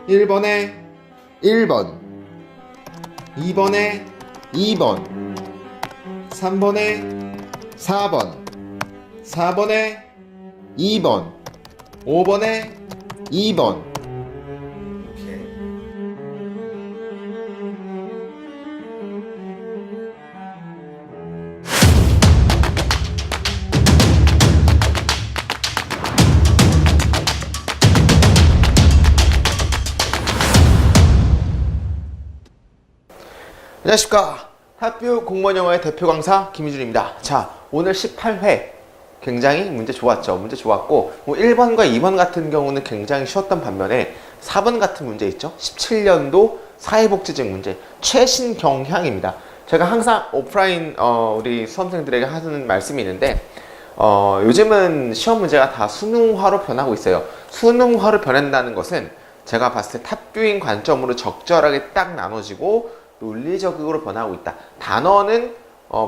1번에 1번, 2번에 2번, 3번에 4번, 4번에 2번, 5번에 2번. 안녕하십니까. 학교 공무원 영어의 대표 강사 김희준입니다. 자, 오늘 18회 굉장히 문제 좋았죠. 문제 좋았고 1번과 2번 같은 경우는 굉장히 쉬웠던 반면에 4번 같은 문제 있죠. 17년도 사회복지직 문제 최신 경향입니다. 제가 항상 오프라인 우리 수험생들에게 하는 말씀이 있는데 요즘은 시험 문제가 다 수능화로 변하고 있어요. 수능화로 변한다는 것은 제가 봤을 때 탑뷰인 관점으로 적절하게 딱 나눠지고 논리적으로 변하고 있다. 단어는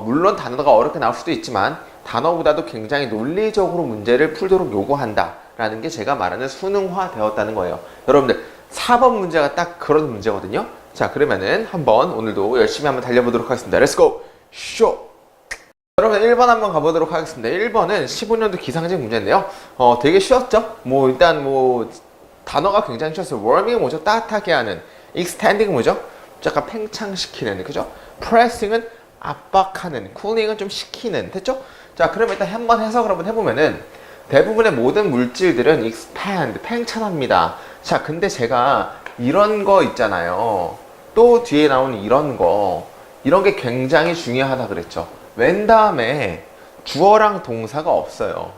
물론 단어가 어렵게 나올 수도 있지만 단어보다도 굉장히 논리적으로 문제를 풀도록 요구한다 라는 게 제가 말하는 수능화 되었다는 거예요. 여러분들 4번 문제가 딱 그런 문제거든요. 자, 그러면은 한번 오늘도 열심히 한번 달려보도록 하겠습니다. Let's go! 쇼! 여러분 1번 한번 가보도록 하겠습니다. 1번은 15년도 기상직 문제인데요. 되게 쉬웠죠? 일단 단어가 굉장히 쉬웠어요. warming은 뭐죠? 따뜻하게 하는. extending은 뭐죠? 약간 팽창시키는, 그죠? pressing은 압박하는, cooling은 좀 식히는, 됐죠? 자, 그럼 일단 한번 해석을 한번 해보면은 대부분의 모든 물질들은 expand, 팽창합니다. 자, 근데 제가 이런 거 있잖아요. 또 뒤에 나오는 이런 게 굉장히 중요하다 그랬죠. 웬 다음에 주어랑 동사가 없어요.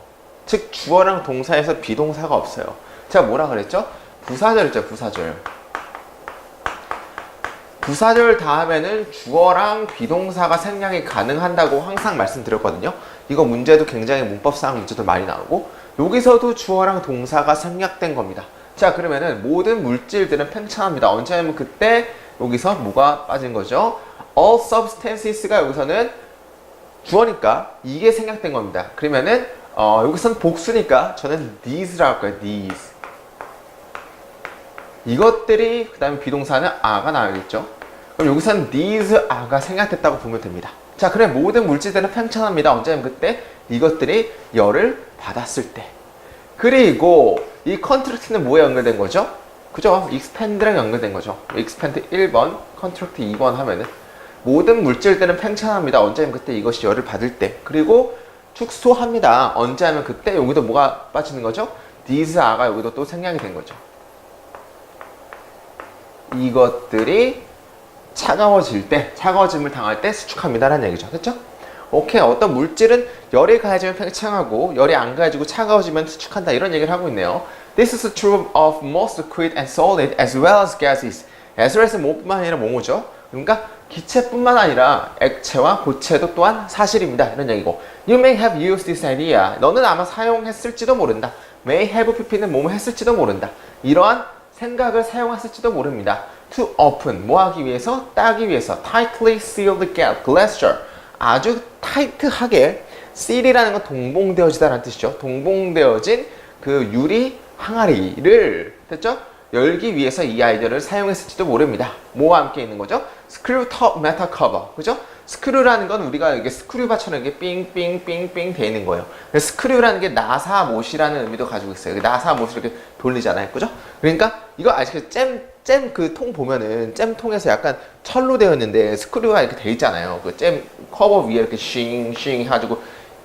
즉, 주어랑 동사에서 비동사가 없어요. 제가 뭐라 그랬죠? 부사절 있죠, 부사절. 부사절 다음에는 주어랑 비동사가 생략이 가능한다고 항상 말씀드렸거든요. 이거 문제도 굉장히 문법상 문제도 많이 나오고 여기서도 주어랑 동사가 생략된 겁니다. 자, 그러면은 모든 물질들은 팽창합니다. 언제냐면 그때 여기서 뭐가 빠진 거죠? All substances가 여기서는 주어니까 이게 생략된 겁니다. 그러면은 여기서는 복수니까 저는 these라고 할 거예요. these. 이것들이 그 다음에 비동사는 are가 나와야겠죠. 그럼 여기서는 these are가 생략됐다고 보면 됩니다. 자, 그래 모든 물질들은 팽창합니다. 언제냐면 그때 이것들이 열을 받았을 때. 그리고 이 contract는 뭐에 연결된 거죠? 그죠? expand랑 연결된 거죠. expand 1번, contract 2번 하면은 모든 물질들은 팽창합니다. 언제냐면 그때 이것이 열을 받을 때. 그리고 축소합니다. 언제냐면 그때 여기도 뭐가 빠지는 거죠? these are가 여기도 또 생략이 된 거죠. 이것들이 차가워질 때, 차가워짐을 당할 때 수축합니다 라는 얘기죠. 됐죠? 오케이. 어떤 물질은 열이 가해지면 팽창하고 열이 안 가해지고 차가워지면 수축한다 이런 얘기를 하고 있네요. This is true of most liquid and solid as well as gases. as well as 뭐뿐만 아니라 뭐죠? 그러니까 기체뿐만 아니라 액체와 고체도 또한 사실입니다. 이런 얘기고. You may have used this idea. 너는 아마 사용했을지도 모른다. may have pp는 뭐뭐 했을지도 모른다. 이러한 생각을 사용했을지도 모릅니다. To open, 뭐 하기 위해서? 따기 위해서. Tightly sealed glassjar. 아주 타이트하게, seal이라는 건 동봉되어지다라는 뜻이죠. 동봉되어진 그 유리 항아리를, 됐죠? 열기 위해서 이 아이디어를 사용했을지도 모릅니다. 뭐와 함께 있는 거죠? Screw top metal cover. 그죠? 스크류라는 건 우리가 이게 스크류바처럼 이게 삥삥삥삥 돼 있는 거예요. 스크류라는 게 나사못이라는 의미도 가지고 있어요. 나사못을 이렇게 돌리잖아요. 그죠? 그러니까 이거 아시겠죠? 잼 그 통 보면은 잼통에서 약간 철로 되어 있는데 스크류가 이렇게 돼 있잖아요. 그 잼 커버 위에 이렇게 싱싱 해가지고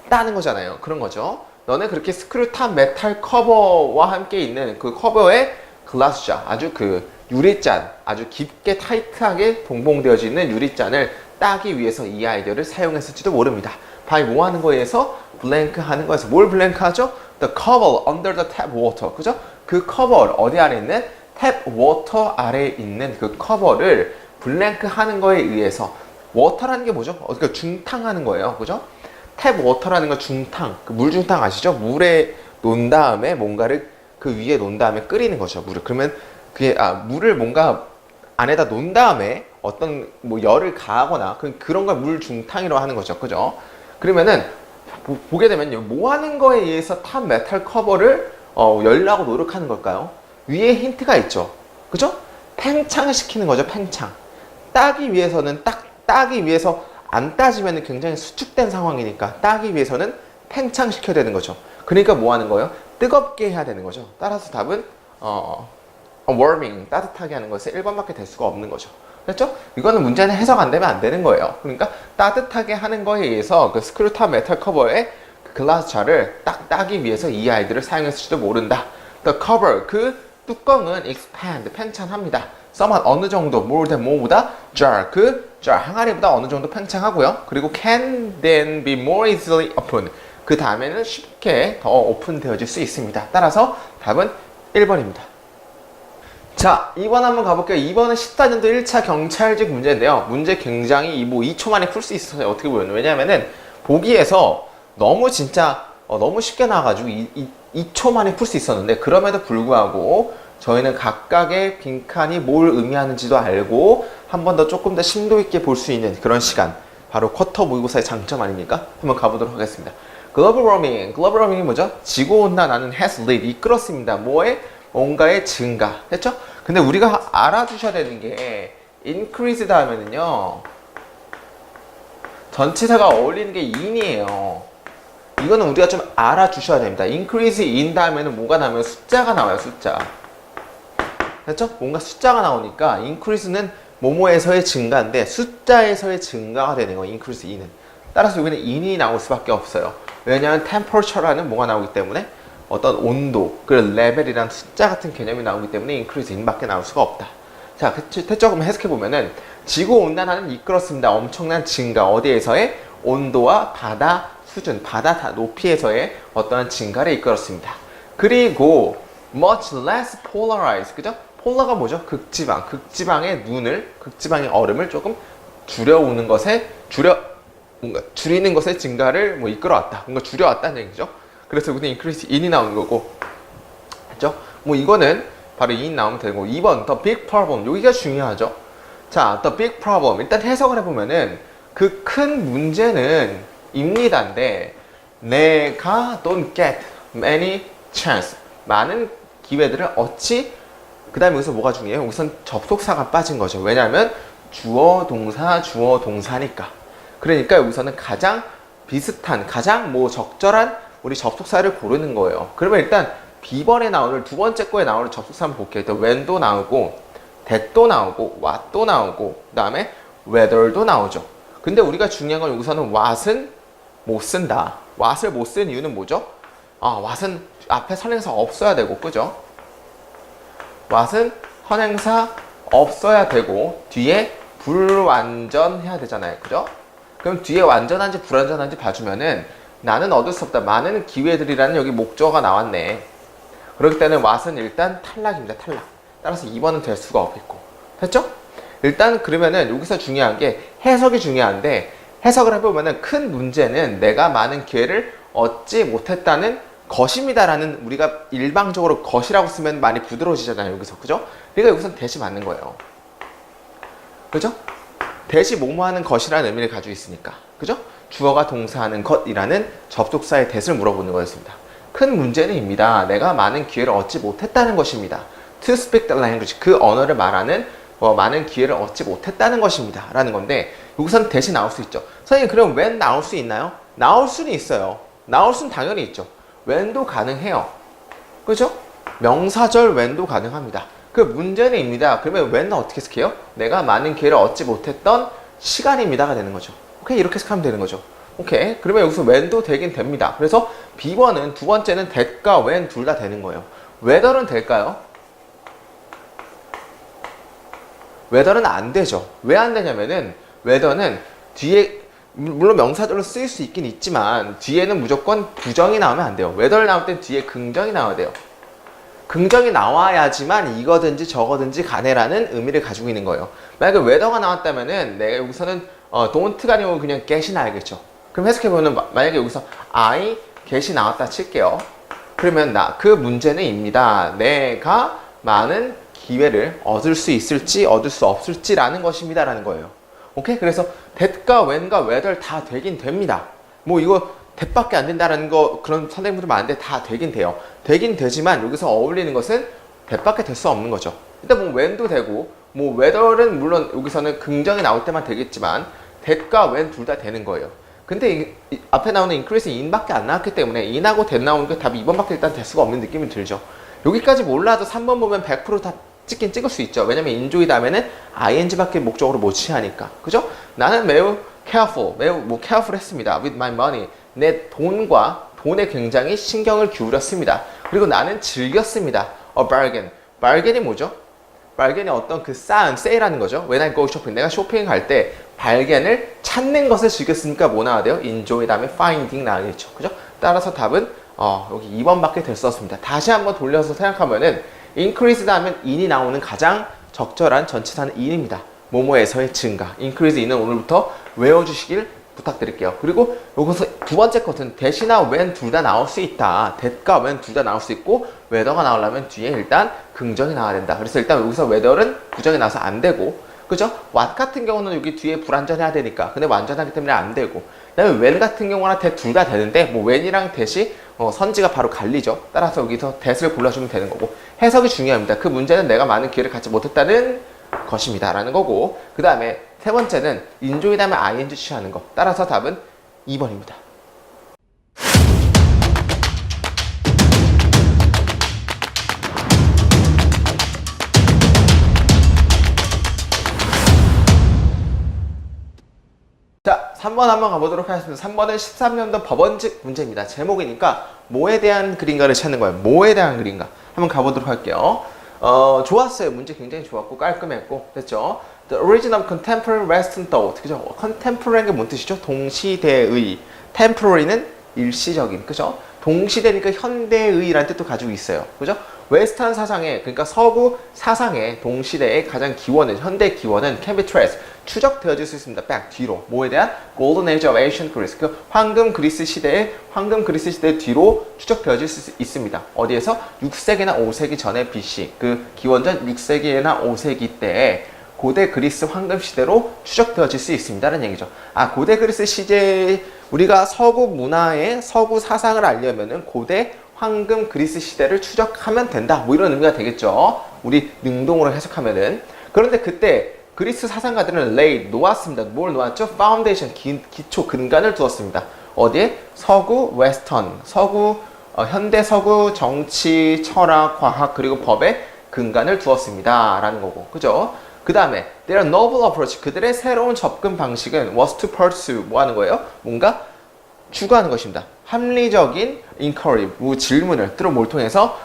따는 거잖아요. 그런 거죠. 너네 그렇게 스크류 탑 메탈 커버와 함께 있는 그 커버에 글라스자, 아주 그 유리잔, 아주 깊게 타이트하게 동봉되어져 있는 유리잔을 따기 위해서 이 아이디어를 사용했을지도 모릅니다. by 뭐 하는 거에서? blank 하는 거에서. 뭘 blank 하죠? the cover under the tap water. 그죠? 그 커버를 어디 아래 있는? 탭 워터 아래에 있는 그 커버를 블랭크 하는 거에 의해서. 워터라는 게 뭐죠? 그러니까 중탕하는 거예요. 그죠? 탭 워터라는 건 중탕. 그 물 중탕 아시죠? 물에 놓은 다음에 뭔가를 그 위에 놓은 다음에 끓이는 거죠. 물을. 그러면 그게 물을 뭔가 안에다 놓은 다음에 어떤 열을 가하거나 그런 걸 물 중탕이라고 하는 거죠. 그죠? 그러면은 보게 되면요. 뭐 하는 거에 의해서 탑 메탈 커버를 열라고 노력하는 걸까요? 위에 힌트가 있죠. 그죠? 팽창시키는 거죠. 팽창. 따기 위해서는 따기 위해서 안 따지면 굉장히 수축된 상황이니까 따기 위해서는 팽창시켜야 되는 거죠. 그러니까 뭐 하는 거예요? 뜨겁게 해야 되는 거죠. 따라서 답은 warming, 따뜻하게 하는 것에 1번밖에 될 수가 없는 거죠. 그렇죠? 이거는 문제는 해석 안 되면 안 되는 거예요. 그러니까 따뜻하게 하는 거에 의해서 그 스크류탑 메탈 커버에 그 글라스 잘을 딱 따기 위해서 이 아이들을 사용했을지도 모른다. The cover, 그 뚜껑은 expand, 팽창합니다. someone 어느 정도, more than 뭐보다 jar, 그 jar, 항아리보다 어느 정도 팽창하고요. 그리고 can then be more easily opened. 그 다음에는 쉽게 더 오픈되어질 수 있습니다. 따라서 답은 1번입니다. 자, 2번 한번 가볼게요. 2번은 14년도 1차 경찰직 문제인데요. 문제 굉장히 2초 만에 풀 수 있어요. 어떻게 보면. 왜냐면은 보기에서 너무 진짜 너무 쉽게 나와가지고 2초 만에 풀 수 있었는데 그럼에도 불구하고 저희는 각각의 빈칸이 뭘 의미하는지도 알고 한 번 더 조금 더 심도 있게 볼 수 있는 그런 시간. 바로 쿼터 모의고사의 장점 아닙니까? 한번 가보도록 하겠습니다. 글로벌 워밍. 글로벌 워밍이 뭐죠? 지구온난화는 has led, 이끌었습니다. 뭐에? 뭔가의 증가. 됐죠? 근데 우리가 알아두셔야 되는 게 increase 다음에는요. 전치사가 어울리는 게 in이에요. 이거는 우리가 좀 알아주셔야 됩니다. increase in 다음에는 뭐가 나오면 숫자가 나와요. 숫자. 됐죠? 뭔가 숫자가 나오니까 increase는 뭐뭐에서의 증가인데 숫자에서의 증가가 되는 거예요. increase in은. 따라서 여기는 in이 나올 수밖에 없어요. 왜냐하면 temperature라는 뭐가 나오기 때문에 어떤 온도, 그 레벨이란 숫자 같은 개념이 나오기 때문에 increase in밖에 나올 수가 없다. 자, 됐죠? 그럼 해석해보면은 지구온난화는 이끌었습니다. 엄청난 증가. 어디에서의? 온도와 바다 수준, 바다 높이에서의 어떠한 증가를 이끌었습니다. 그리고 much less polarized, 그죠? 폴라가 뭐죠? 극지방. 극지방의 눈을, 극지방의 얼음을 조금 줄여오는 것에, 뭔가 줄이는 것의 증가를 뭐 이끌어왔다. 뭔가 줄여왔다는 얘기죠. 그래서 여기서 increase in이 나오는 거고. 그죠? 뭐 이거는 바로 in 나오면 되고. 2번, the big problem. 여기가 중요하죠. 자, the big problem. 일단 해석을 해보면은 그 큰 문제는 입니다인데 내가 don't get many chance. 많은 기회들을 얻지. 그 다음에 여기서 뭐가 중요해요? 우선 접속사가 빠진 거죠. 왜냐하면 주어, 동사니까. 그러니까 여기서는 가장 비슷한, 가장 뭐 적절한 우리 접속사를 고르는 거예요. 그러면 일단 B번에 나오는 두 번째 거에 나오는 접속사 한번 볼게요. 일단 when도 나오고, that도 나오고, what도 나오고, 그 다음에 whether도 나오죠. 근데 우리가 중요한 건 여기서는 what은 못 쓴다. what을 못 쓴 이유는 뭐죠? what은 앞에 선행사 없어야 되고, 그죠? what은 선행사 없어야 되고 뒤에 불완전해야 되잖아요. 그죠? 그럼 뒤에 완전한지 불완전한지 봐주면은 나는 얻을 수 없다. 많은 기회들이라는 여기 목적어가 나왔네. 그렇기 때문에 what은 일단 탈락입니다. 탈락. 따라서 2번은 될 수가 없겠고. 됐죠? 일단 그러면은 여기서 중요한 게 해석이 중요한데 해석을 해보면은 큰 문제는 내가 많은 기회를 얻지 못했다는 것입니다라는 우리가 일방적으로 것이라고 쓰면 많이 부드러워지잖아요. 여기서. 그죠? 그러니까 여기서는 대시 맞는 거예요. 그죠? 대시 뭐뭐하는 것이라는 의미를 가지고 있으니까. 그죠? 주어가 동사하는 것이라는 접속사의 대시를 물어보는 거였습니다. 큰 문제는입니다. 내가 많은 기회를 얻지 못했다는 것입니다. To speak the language. 그 언어를 말하는 많은 기회를 얻지 못했다는 것입니다. 라는 건데 여기서는 대시 나올 수 있죠. 선생님 그럼 when 나올 수 있나요? 나올 수는 있어요. 나올 수는 당연히 있죠. when도 가능해요. 그죠? 명사절 when도 가능합니다. 그 문제는입니다. 그러면 when은 어떻게 해석해요? 내가 많은 기회를 얻지 못했던 시간입니다가 되는 거죠. 오케이? 이렇게 해석하면 되는 거죠. 오케이? 그러면 여기서 when도 되긴 됩니다. 그래서 B번은 두 번째는 that과 when 둘 다 되는 거예요. whether는 될까요? whether는 안 되죠. 왜 안 되냐면은 whether는 뒤에 물론 명사절로 쓰일 수 있긴 있지만 뒤에는 무조건 부정이 나오면 안 돼요. whether 나올 땐 뒤에 긍정이 나와야 돼요. 긍정이 나와야지만 이거든지 저거든지 간에라는 의미를 가지고 있는 거예요. 만약에 whether가 나왔다면은 내가 여기서는 don't가 아니고 그냥 get이 나야겠죠. 그럼 해석해보면 만약에 여기서 I, get이 나왔다 칠게요. 그러면 그 문제는입니다. 내가 많은 기회를 얻을 수 있을지 얻을 수 없을지라는 것입니다. 라는 거예요. 오케이? 그래서 that과 when과 whether 다 되긴 됩니다. 뭐 이거 that밖에 안 된다라는 거 그런 선생님들 많은데 다 되긴 돼요. 되긴 되지만 여기서 어울리는 것은 that밖에 될 수 없는 거죠. 일단 뭐 when도 되고 뭐 whether는 물론 여기서는 긍정이 나올 때만 되겠지만 that과 when 둘 다 되는 거예요. 근데 앞에 나오는 increase in밖에 안 나왔기 때문에 in하고 that 나오는 게 답이 2번밖에 일단 될 수가 없는 느낌이 들죠. 여기까지 몰라도 3번 보면 100% 다 찍긴 찍을 수 있죠. 왜냐면 enjoy 다음에는 ing밖에 목적으로 못 취하니까. 그죠? 나는 매우 careful, 매우 뭐 careful 했습니다. with my money. 내 돈에 굉장히 신경을 기울였습니다. 그리고 나는 즐겼습니다. a bargain. bargain이 뭐죠? 발견이 어떤 그 세일하는 거죠. When I go shopping. 내가 쇼핑 갈 때 발견을 찾는 것을 즐겼으니까 뭐 나와야 돼요? enjoy 다음에 finding 나와야겠죠. 그죠? 따라서 답은 여기 2번밖에 될 수 없습니다. 다시 한번 돌려서 생각하면은 increase 다음에 in이 나오는 가장 적절한 전치사는 in입니다. 뭐뭐에서의 증가. increase in은 오늘부터 외워주시길 부탁드릴게요. 그리고 여기서 두 번째 것은 that이나 when 둘 다 나올 수 있다. that과 when 둘 다 나올 수 있고 whether가 나오려면 뒤에 일단 긍정이 나와야 된다. 그래서 일단 여기서 whether은 부정이 나와서 안 되고, 그죠? what 같은 경우는 여기 뒤에 불완전해야 되니까, 근데 완전하기 때문에 안 되고, 그다음에 when 같은 경우나 that 둘 다 되는데 뭐 when이랑 that이 선지가 바로 갈리죠. 따라서 여기서 that을 골라주면 되는 거고, 해석이 중요합니다. 그 문제는 내가 많은 기회를 갖지 못했다는 것입니다 라는 거고, 그 다음에 세 번째는 enjoy 다음에 ing 취하는 거. 따라서 답은 2번입니다. 자, 3번 한번 가보도록 하겠습니다. 3번은 13년도 법원직 문제입니다. 제목이니까 뭐에 대한 그림가를 찾는 거예요. 뭐에 대한 그림가. 한번 가보도록 할게요. 좋았어요. 문제 굉장히 좋았고 깔끔했고 됐죠. The origin of contemporary Western thought. 그죠? contemporary가 뭔 뜻이죠? 동시대의. temporary는 일시적인. 그죠? 동시대니까 현대의라는 뜻도 가지고 있어요. 그죠? 웨스턴 사상의, 그러니까 서구 사상의 동시대의 가장 기원은, 현대 기원은 can be traced, 추적되어질 수 있습니다. back, 뒤로. 뭐에 대한? Golden Age of Ancient Greece. 그 황금 그리스 시대 뒤로 추적되어질 수 있습니다. 어디에서? 6세기나 5세기 전에 BC. 그 기원전 6세기나 5세기 때에 고대 그리스 황금 시대로 추적되어질 수 있습니다라는 얘기죠. 고대 그리스 시대, 우리가 서구 문화의 서구 사상을 알려면은 고대 황금 그리스 시대를 추적하면 된다. 뭐 이런 의미가 되겠죠. 우리 능동으로 해석하면은. 그런데 그때 그리스 사상가들은 놓았습니다. 뭘 놓았죠? Foundation, 기초, 근간을 두었습니다. 어디에? 서구, 웨스턴, 현대 서구 정치, 철학, 과학, 그리고 법에 근간을 두었습니다. 라는 거고. 그죠? 그 다음에 their novel approach, 그들의 새로운 접근 방식은 was to pursue, 뭐 하는 거예요? 뭔가 추구하는 것입니다. 합리적인 inquiry, 질문을 뭘 통해서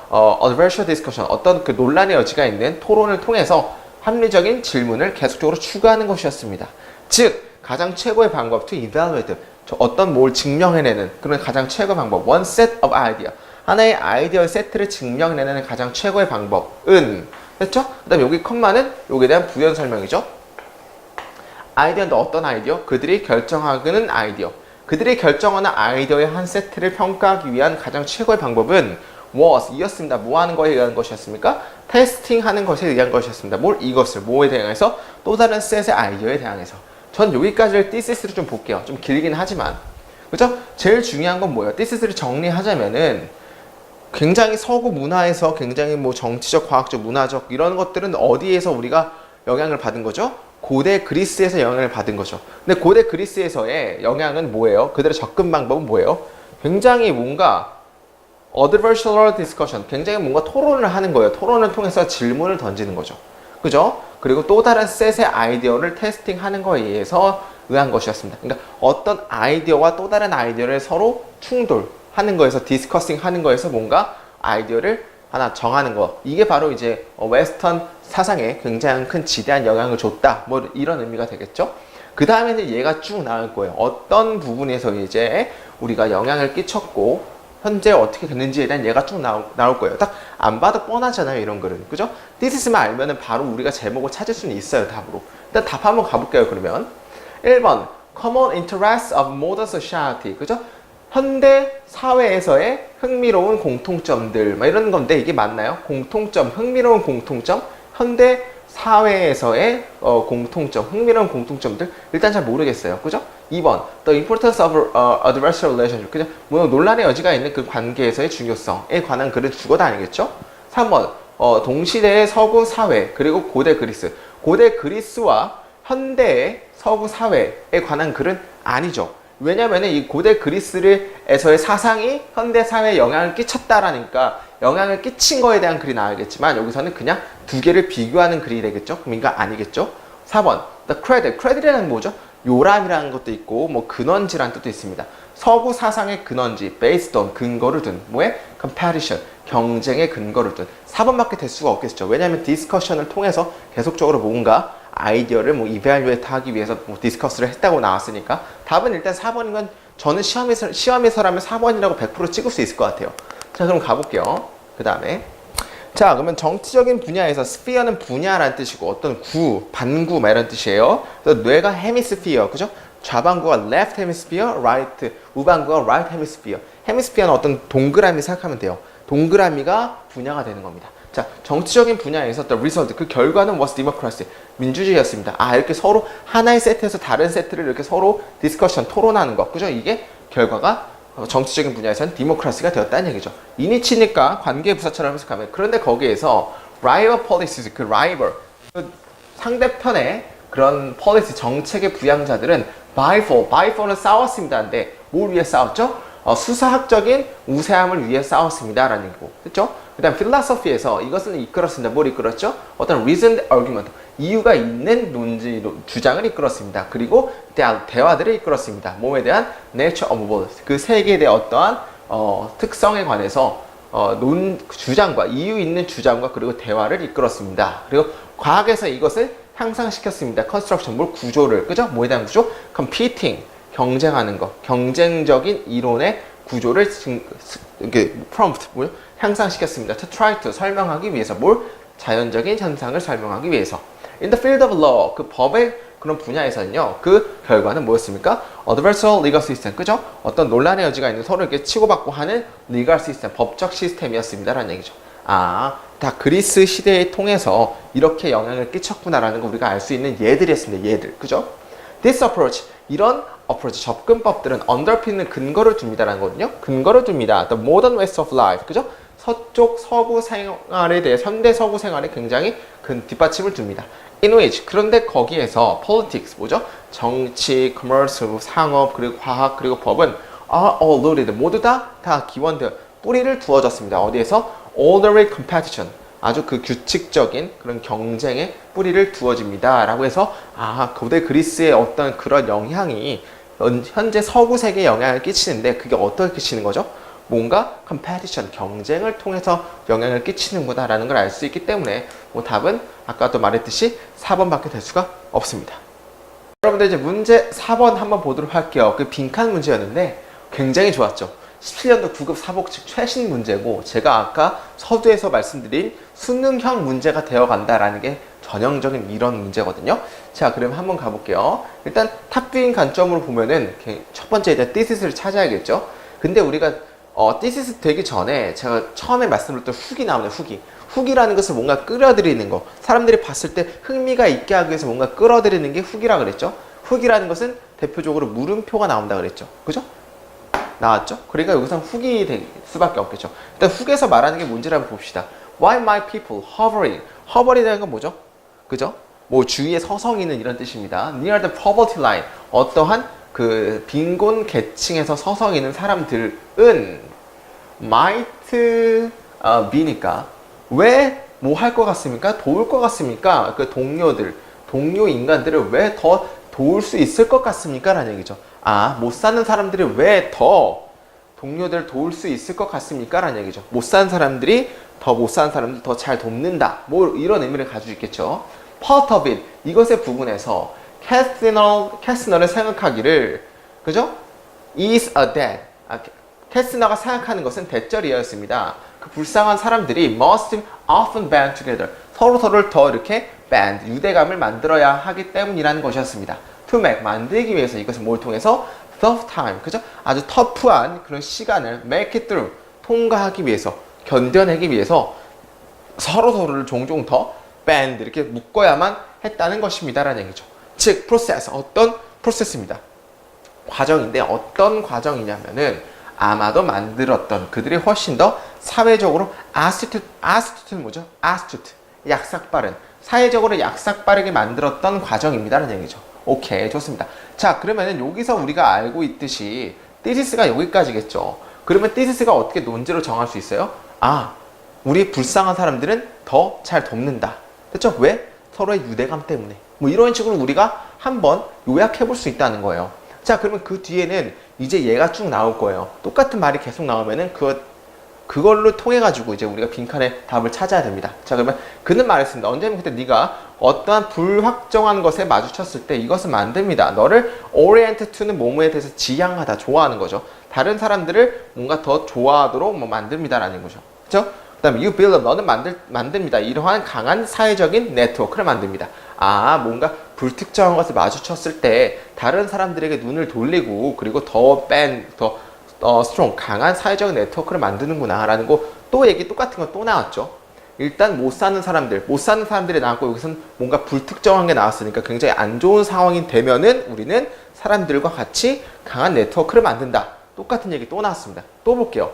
adversarial discussion, 어떤 그 논란의 여지가 있는 토론을 통해서 합리적인 질문을 계속적으로 추구하는 것이었습니다. 즉 가장 최고의 방법 to evaluate, 어떤 뭘 증명해내는 그런 가장 최고의 방법, one set of idea, 하나의 아이디어 세트를 증명해내는 가장 최고의 방법은, 됐죠? 그 다음에 여기 컴마는 여기에 대한 부연 설명이죠. 아이디어는 어떤 아이디어? 그들이 결정하는 아이디어. 그들이 결정하는 아이디어의 한 세트를 평가하기 위한 가장 최고의 방법은 was, 이었습니다. 뭐 하는 거에 의한 것이었습니까? 테스팅 하는 것에 의한 것이었습니다. 이것을, 뭐에 대해서? 또 다른 셋의 아이디어에 대항해서. 전 여기까지를 thesis 좀 볼게요. 좀 길긴 하지만. 그죠? 제일 중요한 건 뭐예요? thesis 정리하자면은 굉장히 서구 문화에서 굉장히 뭐 정치적, 과학적, 문화적 이런 것들은 어디에서 우리가 영향을 받은 거죠? 고대 그리스에서 영향을 받은 거죠. 근데 고대 그리스에서의 영향은 뭐예요? 그들의 접근 방법은 뭐예요? 굉장히 뭔가 adversarial discussion, 굉장히 뭔가 토론을 하는 거예요. 토론을 통해서 질문을 던지는 거죠. 그죠? 그리고 또 다른 셋의 아이디어를 테스팅하는 거에 의해서 의한 것이었습니다. 그러니까 어떤 아이디어와 또 다른 아이디어를 서로 충돌하는 거에서, 디스커싱 하는 거에서 뭔가 아이디어를 하나 정하는 거. 이게 바로 이제 웨스턴 사상에 굉장히 큰 지대한 영향을 줬다. 뭐 이런 의미가 되겠죠. 그 다음에는 얘가 쭉 나올 거예요. 어떤 부분에서 이제 우리가 영향을 끼쳤고 현재 어떻게 됐는지에 대한 얘가 쭉 나올 거예요. 딱 안 봐도 뻔하잖아요, 이런 글은. 그죠? thisis만 알면은 바로 우리가 제목을 찾을 수는 있어요, 답으로. 일단 답 한번 가볼게요, 그러면. 1번, common interests of modern society. 그죠? 현대 사회에서의 흥미로운 공통점들. 막 이런 건데, 이게 맞나요? 공통점, 흥미로운 공통점? 현대 사회에서의 공통점, 흥미로운 공통점들? 일단 잘 모르겠어요. 그죠? 2번, the importance of adversarial relationship. 그죠? 뭐 논란의 여지가 있는 그 관계에서의 중요성에 관한 글은 죽어도 아니겠죠? 3번, 동시대의 서구 사회 그리고 고대 그리스와 현대의 서구 사회에 관한 글은 아니죠. 왜냐면은 이 고대 그리스에서의 사상이 현대 사회에 영향을 끼쳤다라니까 영향을 끼친 거에 대한 글이 나와야겠지만 여기서는 그냥 두 개를 비교하는 글이 되겠죠? 그럼 이거 아니겠죠? 4번 The credit이라는 뭐죠? 요람이라는 것도 있고 뭐 근원지라는 뜻도 있습니다. 서구 사상의 근원지, based on 근거를 둔 뭐에? competition 경쟁의 근거를 둔 4번밖에 될 수가 없겠죠. 왜냐하면 디스커션을 통해서 계속적으로 뭔가 아이디어를 뭐 이베알루에이트 하기 위해서 뭐 디스커스를 했다고 나왔으니까 답은 일단 4번인 건 저는 시험에서라면 4번이라고 100% 찍을 수 있을 것 같아요. 자, 그럼 가볼게요. 그 다음에 자, 그러면 정치적인 분야에서 스피어는 분야라는 뜻이고 어떤 반구 막 이런 뜻이에요. 그래서 뇌가 헤미스피어, 그죠? 좌반구가 left hemisphere, right, 우반구가 right hemisphere. 헤미스피어는 어떤 동그라미 생각하면 돼요. 동그라미가 분야가 되는 겁니다. 자, 정치적인 분야에서 the result, 그 결과는 was democracy, 민주주의였습니다. 아, 이렇게 서로 하나의 세트에서 다른 세트를 이렇게 서로 디스커션, 토론하는 거, 그죠? 이게 결과가 정치적인 분야에서는 디모크라시가 되었다는 얘기죠. 이니치니까 관계부사처럼 해석하면 그런데 거기에서 rival policies, 그 rival, 그 상대편의 그런 policy, 정책의 부양자들은 by for는 싸웠습니다. 근데 뭘 위해 싸웠죠? 수사학적인 우세함을 위해 싸웠습니다. 라는 거고. 그렇죠? 그 다음 philosophy에서 이것은 이끌었습니다. 뭘 이끌었죠? 어떤 reasoned argument, 이유가 있는 논지, 주장을 이끌었습니다. 그리고 대화들을 이끌었습니다. 몸에 대한 nature of words, 그 세계에 대한 어떠한 특성에 관해서 주장과 이유 있는 주장과 그리고 대화를 이끌었습니다. 그리고 과학에서 이것을 향상시켰습니다. construction, 뭘 구조를, 그죠? 뭐에 대한 구조? competing, 경쟁하는 것, 경쟁적인 이론의 구조를 prompt, 향상시켰습니다. to try to 설명하기 위해서 뭘? 자연적인 현상을 설명하기 위해서. In the field of law, 그 법의 그런 분야에서는요, 그 결과는 뭐였습니까? Adversarial legal system, 그죠? 어떤 논란의 여지가 있는 서로 이렇게 치고받고 하는 legal system, 법적 시스템이었습니다. 라는 얘기죠. 아, 다 그리스 시대에 통해서 이렇게 영향을 끼쳤구나라는 거 우리가 알 수 있는 예들이었습니다. 예들, 그죠? This approach, 이런 approach, 접근법들은 underpin는 근거를 둡니다라는 거거든요. 근거를 둡니다. The modern ways of life, 그죠? 서구 생활에 대해 현대 서구 생활에 굉장히 뒷받침을 둡니다. In which, 그런데 거기에서 politics, 뭐죠? 정치, commerce, 상업, 그리고 과학, 그리고 법은 are all rooted, 모두 다 기원되어 뿌리를 두어졌습니다. 어디에서? orderly competition, 아주 그 규칙적인 그런 경쟁에 뿌리를 두어집니다. 라고 해서 고대 그리스의 어떤 그런 영향이 현재 서구 세계에 영향을 끼치는데 그게 어떻게 끼치는 거죠? 뭔가 competition, 경쟁을 통해서 영향을 끼치는구나 라는 걸 알 수 있기 때문에 뭐 답은 아까도 말했듯이 4번밖에 될 수가 없습니다. 여러분들 이제 문제 4번 한번 보도록 할게요. 그 빈칸 문제였는데 굉장히 좋았죠. 17년도 9급 사복직 최신 문제고 제가 아까 서두에서 말씀드린 수능형 문제가 되어간다라는 게 전형적인 이런 문제거든요. 자, 그럼 한번 가볼게요. 일단 탑뷰인 관점으로 보면은 첫 번째 이제 thesis 찾아야겠죠. 근데 우리가 thesis 되기 전에 제가 처음에 말씀드렸던 훅이 나오네요. 훅이라는 것은 뭔가 끌어들이는 거. 사람들이 봤을 때 흥미가 있게 하기 위해서 뭔가 끌어들이는 게 훅이라 그랬죠. 훅이라는 것은 대표적으로 물음표가 나온다 그랬죠. 그죠? 나왔죠? 그러니까 여기서는 훅이 될 수밖에 없겠죠. 일단 훅에서 말하는 게 뭔지를 한번 봅시다. Why my people hovering? hovering이라는 건 뭐죠? 그죠? 뭐 주위에 서성이는 이런 뜻입니다. Near the poverty line. 어떠한 그 빈곤 계층에서 서성이는 사람들은 might be니까 왜 뭐 할 것 같습니까? 도울 것 같습니까? 그 동료 인간들을 왜 더 도울 수 있을 것 같습니까? 라는 얘기죠. 못 사는 사람들이 왜 더 동료들을 도울 수 있을 것 같습니까? 라는 얘기죠. 못 사는 사람들이 더 못 사는 사람들 더 잘 돕는다. 뭐 이런 의미를 가지고 있겠죠. Part of it, 이것의 부분에서 캐스너를 생각하기를, 그죠? is a dead. 캐스너가 생각하는 것은 대절이었습니다. 그 불쌍한 사람들이 must often band together. 서로를 더 이렇게 band, 유대감을 만들어야 하기 때문이라는 것이었습니다. to make, 만들기 위해서 이것은 뭘 통해서? tough time, 그죠? 아주 터프한 그런 시간을 make it through, 통과하기 위해서, 견뎌내기 위해서 서로를 종종 더 band, 이렇게 묶어야만 했다는 것입니다. 라는 얘기죠. 즉, process, 어떤 프로세스입니다. 과정인데 어떤 과정이냐면은 아마도 만들었던 그들이 훨씬 더 사회적으로 astute 뭐죠? astute 약삭빠른 사회적으로 약삭빠르게 만들었던 과정입니다라는 얘기죠. 오케이, 좋습니다. 자, 그러면은 여기서 우리가 알고 있듯이 thesis가 여기까지겠죠. 그러면 thesis가 어떻게 논제로 정할 수 있어요? 아, 우리 불쌍한 사람들은 더 잘 돕는다. 됐죠? 왜? 서로의 유대감 때문에. 뭐 이런 식으로 우리가 한번 요약해 볼 수 있다는 거예요. 자, 그러면 그 뒤에는 이제 얘가 쭉 나올 거예요. 똑같은 말이 계속 나오면은 그걸로 통해 가지고 이제 우리가 빈칸에 답을 찾아야 됩니다. 자, 그러면 그는 말했습니다. 언제면 그때 네가 어떠한 불확정한 것에 마주쳤을 때 이것은 만듭니다. 너를 orient to는 뭐뭐에 대해서 지향하다, 좋아하는 거죠. 다른 사람들을 뭔가 더 좋아하도록 뭐 만듭니다라는 거죠. 그렇죠? 그다음에 you build up, 너는 만듭니다. 이러한 강한 사회적인 네트워크를 만듭니다. 아, 뭔가 불특정한 것을 마주쳤을 때 다른 사람들에게 눈을 돌리고 그리고 더 strong, 강한 사회적 네트워크를 만드는구나 라는 거 또 얘기 똑같은 거 또 나왔죠. 일단 못 사는 사람들이 나왔고 여기서는 뭔가 불특정한 게 나왔으니까 굉장히 안 좋은 상황이 되면은 우리는 사람들과 같이 강한 네트워크를 만든다. 똑같은 얘기 또 나왔습니다. 또 볼게요.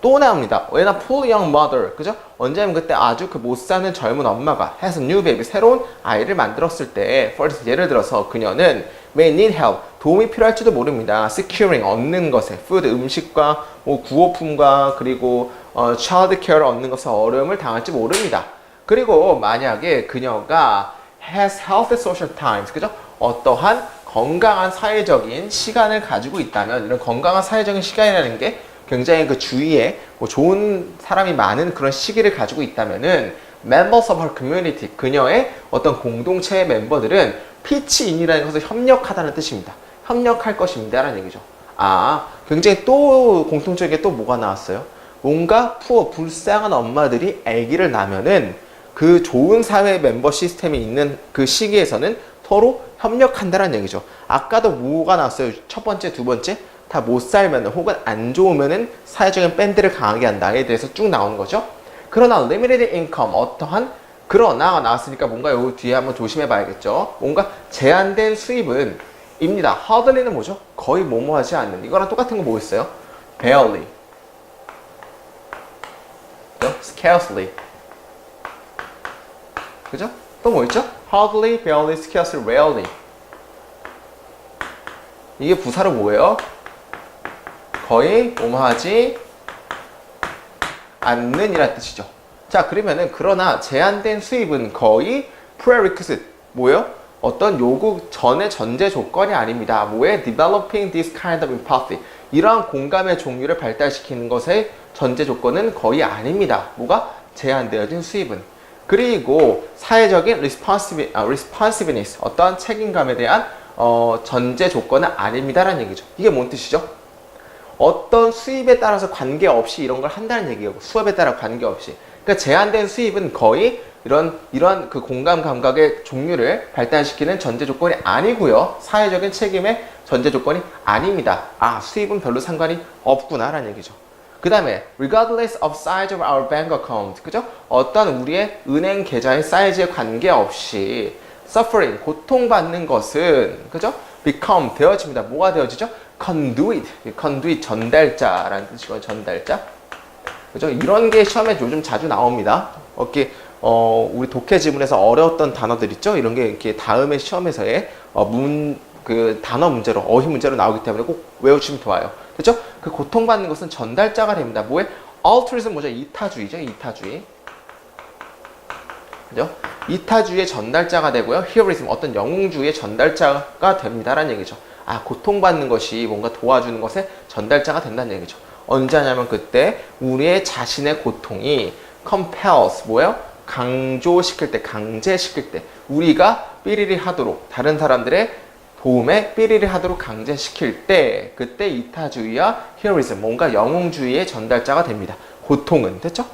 또 나옵니다. When a poor young mother, 그죠? 언제면 그때 아주 그 못 사는 젊은 엄마가 has a new baby, 새로운 아이를 만들었을 때, first, 예를 들어서 그녀는 may need help, 도움이 필요할지도 모릅니다. securing, 얻는 것에, food, 음식과 뭐 구호품과 그리고 child care를 얻는 것에 어려움을 당할지 모릅니다. 그리고 만약에 그녀가 has healthy social times, 그죠? 어떠한 건강한 사회적인 시간을 가지고 있다면, 이런 건강한 사회적인 시간이라는 게 굉장히 그 주위에 뭐 좋은 사람이 많은 그런 시기를 가지고 있다면은 members of her community, 그녀의 어떤 공동체의 멤버들은 pitch in이라는 것을 협력하다는 뜻입니다. 협력할 것입니다 라는 얘기죠. 아, 굉장히 또 공통적인 또 뭐가 나왔어요? 뭔가 불쌍한 엄마들이 아기를 낳으면은 그 좋은 사회 멤버 시스템이 있는 그 시기에서는 서로 협력한다는 얘기죠. 아까도 뭐가 나왔어요? 첫 번째, 두 번째? 다 못 살면 혹은 안 좋으면은 사회적인 밴드를 강하게 한다에 대해서 쭉 나오는 거죠. 그러나 limited income, 어떠한 그러나가 나왔으니까 뭔가 여기 뒤에 한번 조심해 봐야겠죠. 뭔가 제한된 수입은 입니다. hardly는 뭐죠? 거의 뭐뭐하지 않는. 이거랑 똑같은 거 뭐 있어요? barely, scarcely, 그죠? 또 뭐 있죠? hardly, barely, scarcely, rarely. 이게 부사로 뭐예요? 거의 뭐뭐하지 않는 이란 뜻이죠. 자, 그러면은 그러나 제한된 수입은 거의 prerequisite, 뭐예요? 어떤 요구 전의 전제 조건이 아닙니다. 뭐에? developing this kind of empathy, 이러한 공감의 종류를 발달시키는 것의 전제 조건은 거의 아닙니다. 뭐가? 제한되어진 수입은. 그리고 사회적인 responsiveness, 어떠한 책임감에 대한 전제 조건은 아닙니다라는 얘기죠. 이게 뭔 뜻이죠? 어떤 수입에 따라서 관계없이 이런 걸 한다는 얘기예요. 수업에 따라 관계없이. 그러니까 제한된 수입은 거의 이런 그 공감 감각의 종류를 발달시키는 전제 조건이 아니고요. 사회적인 책임의 전제 조건이 아닙니다. 아, 수입은 별로 상관이 없구나라는 얘기죠. 그 다음에 regardless of size of our bank account, 그죠? 어떤 우리의 은행 계좌의 사이즈에 관계없이 suffering, 고통받는 것은, 그죠? become, 되어집니다. 뭐가 되어지죠? conduit, 전달자라는 뜻이고요. 전달자. 그죠? 이런 게 시험에 요즘 자주 나옵니다. 이렇게 우리 독해 지문에서 어려웠던 단어들 있죠? 이런 게 이렇게 다음에 시험에서의 그 단어 문제로, 어휘 문제로 나오기 때문에 꼭 외워주시면 좋아요. 그죠? 그 고통받는 것은 전달자가 됩니다. 뭐에? altruism 뭐죠? 이타주의죠. 이타주의. 그죠? 이타주의의 전달자가 되고요. heroism, 어떤 영웅주의의 전달자가 됩니다라는 얘기죠. 아, 고통받는 것이 뭔가 도와주는 것의 전달자가 된다는 얘기죠. 언제 하냐면 그때 우리의 자신의 고통이 compels, 뭐예요? 강조시킬 때, 강제시킬 때, 우리가 삐리리 하도록, 다른 사람들의 도움에 삐리리 하도록 강제시킬 때, 그때 이타주의와 heroism, 뭔가 영웅주의의 전달자가 됩니다. 고통은. 됐죠?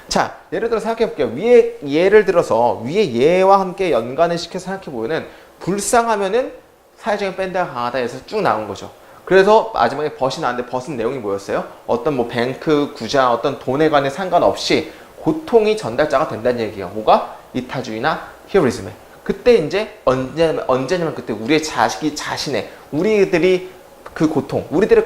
자, 예를 들어 생각해 볼게요. 위에 예를 들어서 위에 예와 함께 연관을 시켜서 생각해 보면은 불쌍하면은 사회적인 밴드가 강하다 해서 쭉 나온 거죠. 그래서 마지막에 벗이 나왔는데 벗은 내용이 뭐였어요? 어떤 뭐 뱅크, 구자, 어떤 돈에 관해 상관없이 고통이 전달자가 된다는 얘기예요. 뭐가? 이타주의나 히어리즘에. 그때 이제 언제냐면 그때 우리의 자식이 자신의, 우리들의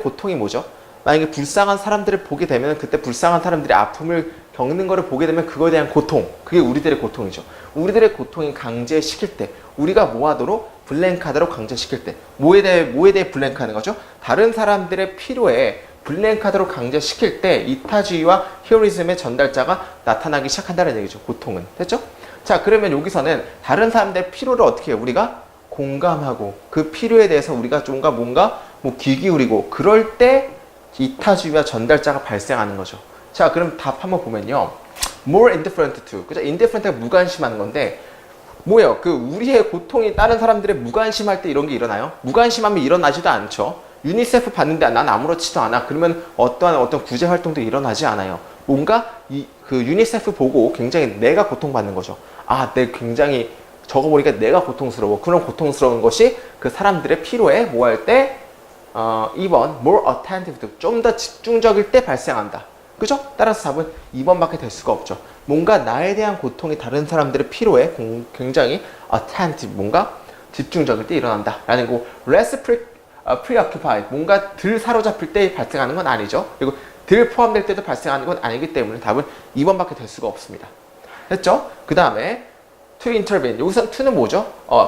고통이 뭐죠? 만약에 불쌍한 사람들을 보게 되면 그때 불쌍한 사람들이 아픔을 겪는 거를 보게 되면 그거에 대한 고통, 그게 우리들의 고통이죠. 우리들의 고통이 강제시킬 때, 우리가 뭐 하도록? 블랭크하도록 강제시킬 때, 뭐에 대해 블랭크하는 거죠? 다른 사람들의 필요에 블랭크하도록 강제시킬 때 이타주의와 히어리즘의 전달자가 나타나기 시작한다는 얘기죠. 고통은. 됐죠? 자, 그러면 여기서는 다른 사람들의 필요를 어떻게 해요? 우리가 공감하고 그 필요에 대해서 우리가 뭔가 귀 기울이고 그럴 때 이타주의와 전달자가 발생하는 거죠. 자, 그럼 답 한번 보면요. more indifferent to. 그죠? indifferent가 무관심하는 건데 뭐예요? 그 우리의 고통이 다른 사람들의 무관심할 때 이런 게 일어나요? 무관심하면 일어나지도 않죠. 유니세프 받는데 난 아무렇지도 않아. 그러면 어떤 구제 활동도 일어나지 않아요. 뭔가 그 유니세프 보고 굉장히 내가 고통받는 거죠. 아, 내 굉장히 저거 보니까 내가 고통스러워. 그런 고통스러운 것이 그 사람들의 필요에 뭐 할 때 2번 more attentive to. 좀 더 집중적일 때 발생한다. 그죠? 따라서 답은 2번밖에 될 수가 없죠. 뭔가 나에 대한 고통이 다른 사람들의 필요에 굉장히 attentive, 뭔가 집중적일 때 일어난다. 라는 거. less preoccupied, 뭔가 덜 사로잡힐 때 발생하는 건 아니죠. 그리고 덜 포함될 때도 발생하는 건 아니기 때문에 답은 2번밖에 될 수가 없습니다. 됐죠? 그 다음에 to intervene. 여기서 to는 뭐죠?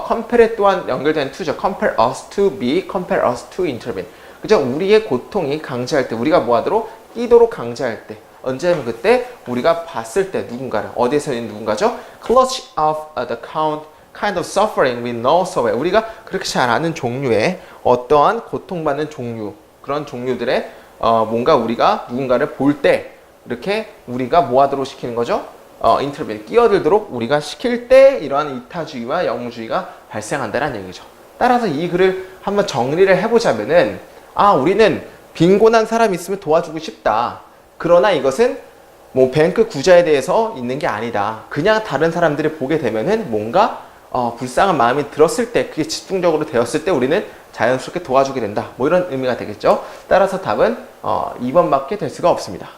compare 또한 연결된 to죠. compare us to be, compare us to intervene. 그죠? 우리의 고통이 강제할 때, 우리가 뭐 하도록? 끼도록 강제할 때. 언제면 그때 우리가 봤을 때 누군가를, 어디에서 있는 누군가죠? clutch of the kind of suffering we know so well. 우리가 그렇게 잘 아는 종류의 어떠한 고통받는 종류, 그런 종류들의 뭔가 우리가 누군가를 볼 때 이렇게 우리가 뭐 하도록 시키는 거죠? 인터뷰에 끼어들도록 우리가 시킬 때 이러한 이타주의와 영웅주의가 발생한다는 얘기죠. 따라서 이 글을 한번 정리를 해보자면은 우리는 빈곤한 사람이 있으면 도와주고 싶다. 그러나 이것은 뭐 뱅크 구자에 대해서 있는 게 아니다. 그냥 다른 사람들을 보게 되면은 뭔가 불쌍한 마음이 들었을 때, 그게 집중적으로 되었을 때 우리는 자연스럽게 도와주게 된다. 뭐 이런 의미가 되겠죠. 따라서 답은 2번밖에 될 수가 없습니다.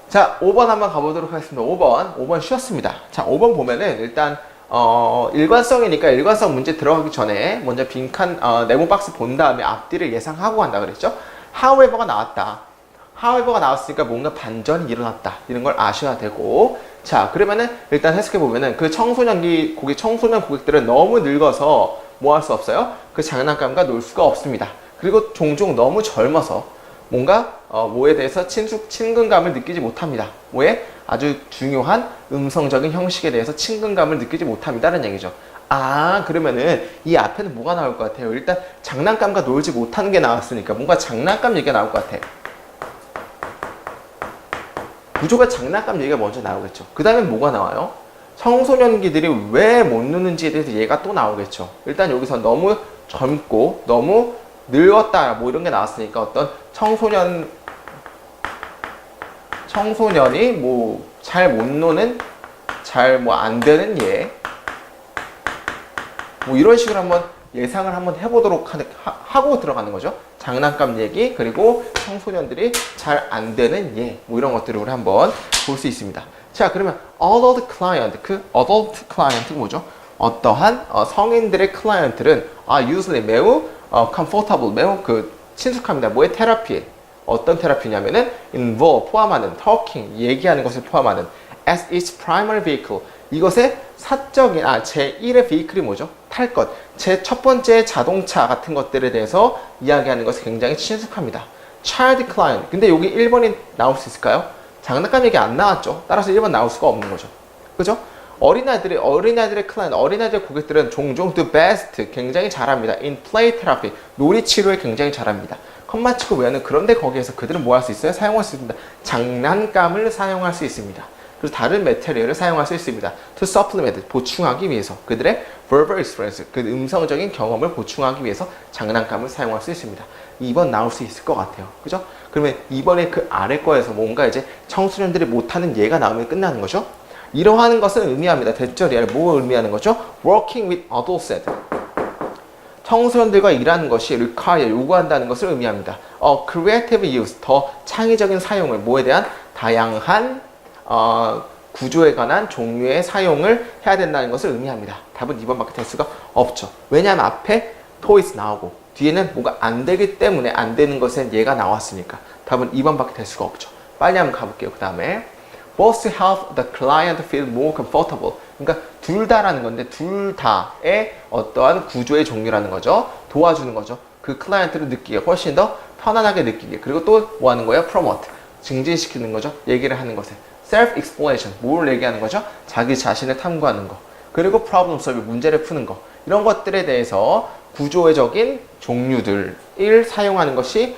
자, 5번 한번 가보도록 하겠습니다. 5번 쉬웠습니다. 자, 5번 보면은 일단 일관성이니까 일관성 문제 들어가기 전에 먼저 빈칸 네모 박스 본 다음에 앞뒤를 예상하고 간다 그랬죠. however가 나왔다. however가 나왔으니까 뭔가 반전이 일어났다. 이런 걸 아셔야 되고, 자, 그러면은 일단 해석해 보면은 그 청소년 고객들은 너무 늙어서 뭐 할 수 없어요? 그 장난감과 놀 수가 없습니다. 그리고 종종 너무 젊어서 뭔가 뭐에 대해서 친근감을 느끼지 못합니다. 뭐에? 아주 중요한 음성적인 형식에 대해서 친근감을 느끼지 못합니다라는 얘기죠. 그러면은 이 앞에는 뭐가 나올 것 같아요? 일단 장난감과 놀지 못하는 게 나왔으니까 뭔가 장난감 얘기가 나올 것 같아. 무조건 장난감 얘기가 먼저 나오겠죠. 그 다음에 뭐가 나와요? 청소년기들이 왜 못 노는지에 대해서 얘가 또 나오겠죠. 일단 여기서 너무 젊고 너무 늙었다 뭐 이런 게 나왔으니까 어떤 청소년이 뭐 잘 못 노는, 잘 뭐 안 되는 뭐 이런 식으로 한번 예상을 한번 해보도록 하고 들어가는 거죠. 장난감 얘기, 그리고 청소년들이 잘 안 되는 뭐 이런 것들을 우리 한번 볼 수 있습니다. 자, 그러면 adult client, 그 adult client가 뭐죠? 어떠한 성인들의 클라이언트는 usually 매우 comfortable, 매우 친숙합니다. 뭐의 테라피? 어떤 테라피냐면은 involve, 포함하는, talking, 얘기하는 것을 포함하는 as its primary vehicle. 이것의 사적인, 제1의 vehicle이 뭐죠? 탈 것. 제 첫 번째 자동차 같은 것들에 대해서 이야기하는 것이 굉장히 친숙합니다. child client. 근데 여기 1번이 나올 수 있을까요? 장난감 얘기 안 나왔죠? 따라서 1번 나올 수가 없는 거죠. 그죠? 어린아이들의 클라이언트, 어린아이들의 고객들은 종종 the best, 굉장히 잘합니다. in play therapy, 놀이 치료에 굉장히 잘합니다. 컴마 치고 외우는, 그런데 거기에서 그들은 뭐 할 수 있어요? 사용할 수 있습니다. 장난감을 사용할 수 있습니다. 그리고 다른 매테리얼을 사용할 수 있습니다. to supplement, 보충하기 위해서. 그들의 verbal experience, 그 음성적인 경험을 보충하기 위해서 장난감을 사용할 수 있습니다. 2번 나올 수 있을 것 같아요. 그죠? 그러면 2번에 그 아래 거에서 뭔가 이제 청소년들이 못하는 예가 나오면 끝나는 거죠. 이러한 것은 의미합니다. 대절이야. 뭐 의미하는 거죠? Working with adults. 청소년들과 일하는 것이 require, 요구한다는 것을 의미합니다. creative use, 더 창의적인 사용을, 뭐에 대한 다양한 구조에 관한 종류의 사용을 해야 된다는 것을 의미합니다. 답은 2번밖에 될 수가 없죠. 왜냐하면 앞에 toys 나오고 뒤에는 뭐가 안 되기 때문에 안 되는 것엔 얘가 나왔으니까 답은 2번밖에 될 수가 없죠. 빨리 한번 가볼게요. 그 다음에 both help the client feel more comfortable. 그러니까 둘 다라는 건데 둘 다의 어떠한 구조의 종류라는 거죠. 도와주는 거죠. 그 클라이언트를 느끼게 훨씬 더 편안하게 느끼게. 그리고 또 뭐 하는 거예요? promote. 증진시키는 거죠. 얘기를 하는 것에. self-explanation. 뭘 얘기하는 거죠? 자기 자신을 탐구하는 거. 그리고 problem solving. 문제를 푸는 거. 이런 것들에 대해서 구조적인 종류들을 사용하는 것이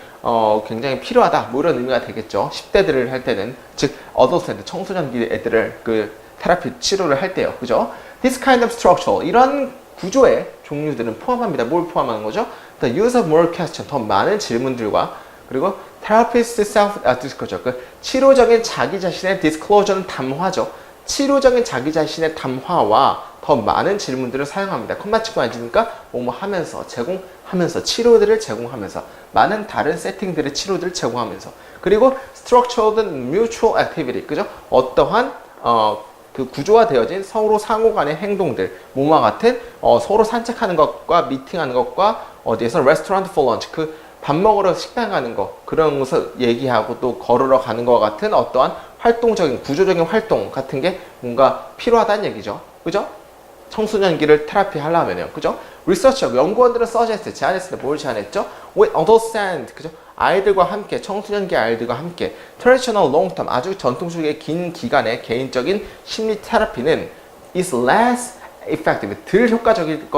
굉장히 필요하다. 뭐 이런 의미가 되겠죠. 10대들을 할 때는, 즉 어덜트한테 청소년기 애들을 그 테라피 치료를 할 때요. 그죠? This kind of structure, 이런 구조의 종류들은 포함합니다. 뭘 포함하는 거죠? The use of more question, 더 많은 질문들과, 그리고 therapist self disclosure, 그 치료적인 자기 자신의 disclosure는 담화죠. 치료적인 자기 자신의 담화와 더 많은 질문들을 사용합니다. 콤마 치고 앉으니까 뭐뭐 하면서, 제공하면서, 치료들을 제공하면서, 많은 다른 세팅들의 치료들을 제공하면서, 그리고 structured mutual activity, 그죠? 어떠한 그 구조화되어진 서로 상호 간의 행동들, 뭐와 같은 서로 산책하는 것과 미팅하는 것과 어디에서 restaurant for lunch, 그 밥 먹으러 식당 가는 거, 그런 것을 얘기하고 또 걸으러 가는 것 같은 어떠한 활동적인, 구조적인 활동 같은 게 뭔가 필요하다는 얘기죠. 그죠? 청소년기를 테라피 하려면요. 그죠? 리서처, 연구원들은 suggest, 제안했습니다. 뭘 제안했죠? With adolescent, 그죠? 아이들과 함께, 청소년기 아이들과 함께 traditional long term, 아주 전통적인 긴 기간의 개인적인 심리 테라피는 is less effective, 덜 효과적일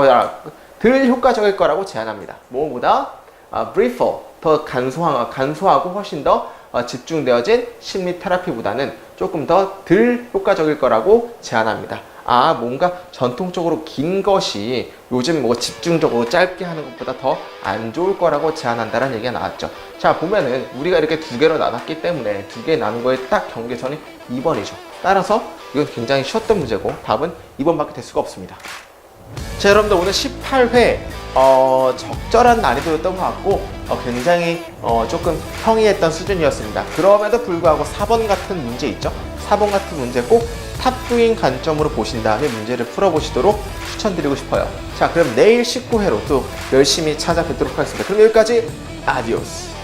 거라고 제안합니다. 뭐보다 briefer, 더 간소하고 훨씬 더 집중되어진 심리 테라피보다는 조금 더 덜 효과적일 거라고 제안합니다. 뭔가 전통적으로 긴 것이 요즘 뭐 집중적으로 짧게 하는 것보다 더 안 좋을 거라고 제안한다는 얘기가 나왔죠. 자, 보면은 우리가 이렇게 두 개로 나눴기 때문에 두 개 나눈 거에 딱 경계선이 2번이죠. 따라서 이건 굉장히 쉬웠던 문제고 답은 2번밖에 될 수가 없습니다. 자, 여러분들 오늘 18회 적절한 난이도였던 것 같고 굉장히 조금 평이했던 수준이었습니다. 그럼에도 불구하고 4번 같은 문제 있죠? 4번 같은 문제 꼭 탑도인 관점으로 보신 다음에 문제를 풀어보시도록 추천드리고 싶어요. 자, 그럼 내일 19회로 또 열심히 찾아뵙도록 하겠습니다. 그럼 여기까지 아디오스.